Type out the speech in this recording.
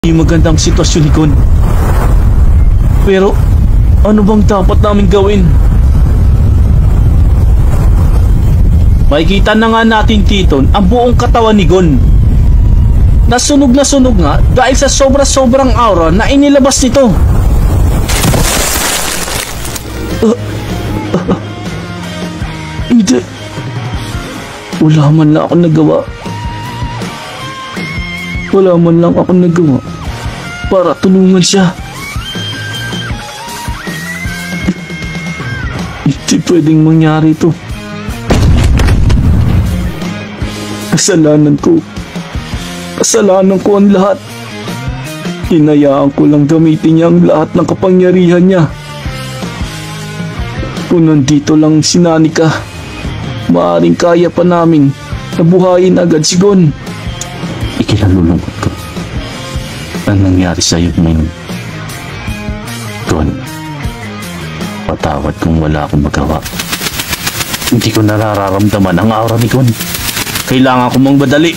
Yung magandang sitwasyon ni Gon. Pero, ano bang dapat namin gawin? Makikita na nga natin dito ang buong katawan ni Gon. Nasunog na sunog nga dahil sa sobra-sobrang aura na inilabas nito. Hindi. Wala man lang ako nagawa. Wala man lang ako nagawa para tulungan siya. Hindi pwedeng mangyari ito. Kasalanan ko. Kasalanan ko ang lahat. Hinayaan ko lang gamitin niya ang lahat ng kapangyarihan niya. Kung nandito lang si Nanika, maaaring kaya pa namin nabuhayin agad si Gon. Ikinalulungkot ko ang nangyari sa iyo ngayon. Gon, patawad kung wala akong magawa. Hindi ko nararamdaman ang aura ni Gon. Kailangan ko mong madali.